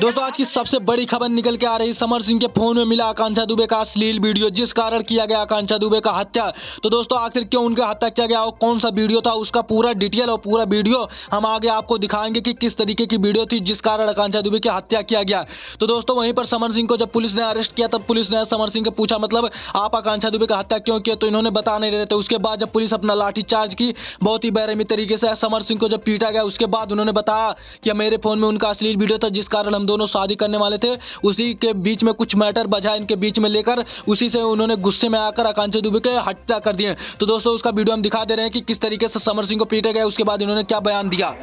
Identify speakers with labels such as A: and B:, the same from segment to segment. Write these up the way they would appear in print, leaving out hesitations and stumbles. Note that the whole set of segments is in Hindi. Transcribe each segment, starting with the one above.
A: दोस्तों आज की सबसे बड़ी खबर निकल के आ रही, समर सिंह के फोन में मिला आकांक्षा दुबे का अश्लील वीडियो जिस कारण किया गया आकांक्षा दुबे का हत्या। तो दोस्तों आखिर क्यों उनका हत्या किया गया और कौन सा वीडियो था, उसका पूरा डिटेल और पूरा वीडियो हम आगे आपको दिखाएंगे कि किस तरीके की वीडियो थी जिस कारण आकांक्षा दुबे की हत्या किया गया। तो दोस्तों वहीं पर समर सिंह को जब पुलिस ने अरेस्ट किया तब पुलिस ने समर सिंह को पूछा मतलब आप आकांक्षा दुबे का हत्या क्यों किया, तो इन्होंने बता नहीं रहे थे। उसके बाद जब पुलिस अपना लाठीचार्ज की बहुत ही बेरहमी तरीके से समर सिंह को जब पीटा गया, उसके बाद उन्होंने बताया कि मेरे फोन में उनका अश्लील वीडियो था जिस कारण हम दोनों शादी करने वाले थे, उसी के बीच में कुछ मैटर बजा इनके बीच में लेकर उसी से उन्होंने गुस्से में आकर आकांक्षा दुबे के हत्या कर दिए। तो दोस्तों उसका वीडियो हम दिखा दे रहे हैं कि किस तरीके से समर सिंह को पीटे गए, उसके बाद इन्होंने क्या बयान दिया।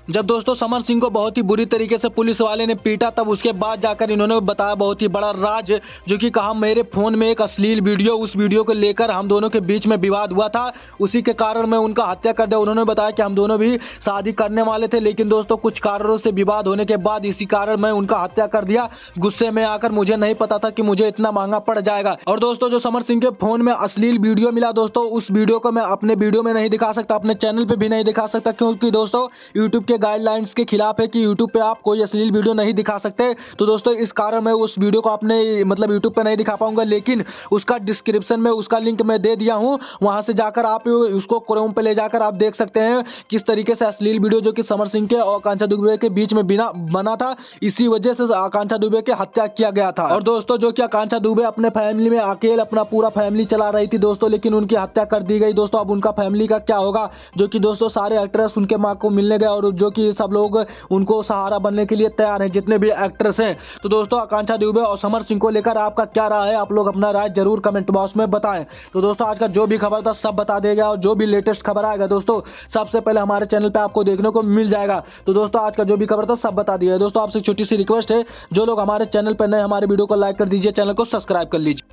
A: जब दोस्तों समर सिंह को बहुत ही बुरी तरीके से पुलिस वाले ने पीटा तब उसके बाद जाकर इन्होंने बताया बहुत ही बड़ा राज, जो कि कहा मेरे फोन में एक अश्लील वीडियो, उस वीडियो को लेकर हम दोनों के बीच में विवाद हुआ था, उसी के कारण मैं उनका हत्या कर दिया। उन्होंने बताया कि हम दोनों भी शादी करने वाले थे, लेकिन दोस्तों कुछ कारणों से विवाद होने के बाद इसी कारण मैं उनका हत्या कर दिया गुस्से में आकर। मुझे नहीं पता था कि मुझे इतना महंगा पड़ जाएगा। और दोस्तों जो समर सिंह के फोन में अश्लील वीडियो मिला दोस्तों, उस वीडियो को मैं अपने वीडियो में नहीं दिखा सकता, अपने चैनल पे भी नहीं दिखा सकता, क्योंकि दोस्तों यूट्यूब के गाइडलाइंस के खिलाफ है कि यूट्यूब पे आप कोई अश्लील वीडियो नहीं दिखा सकते। तो दोस्तों इस कारण मैं उस वीडियो को अपने मतलब यूट्यूब पे नहीं दिखा पाऊंगा, लेकिन उसका डिस्क्रिप्शन में उसका लिंक मैं दे दिया हूं, वहां से जाकर आप उसको क्रोम पे ले जाकर आप देख सकते हैं किस तरीके से अश्लील वीडियो जो कि समर सिंह के और आकांक्षा दुबे के बीच में बना था, इसी वजह से आकांक्षा दुबे की हत्या किया गया था। और दोस्तों जो कि आकांक्षा दुबे अपने फैमिली में अकेले अपना पूरा फैमिली चला रही थी दोस्तों, लेकिन उनकी हत्या कर दी गई दोस्तों। अब उनका फैमिली का क्या होगा, जो कि दोस्तों सारे एक्ट्रेस उनके मां को मिलने गए और जो कि सब लोग उनको सहारा बनने के लिए तैयार हैं, जितने भी एक्ट्रेस हैं। तो दोस्तों आकांक्षा दुबे और समर सिंह को लेकर आपका क्या राय है, आप लोग अपना राय जरूर कमेंट बॉक्स में बताएं। तो दोस्तों आज का जो भी खबर था सब बता देगा और जो भी लेटेस्ट खबर आएगा दोस्तों सबसे पहले हमारे चैनल पे आपको देखने को मिल जाएगा। तो दोस्तों आज का जो भी खबर था सब बता दिया। दोस्तों आपसे छोटी सी रिक्वेस्ट है, जो लोग हमारे चैनल पर नए हमारे वीडियो को लाइक कर दीजिए, चैनल को सब्सक्राइब कर लीजिए।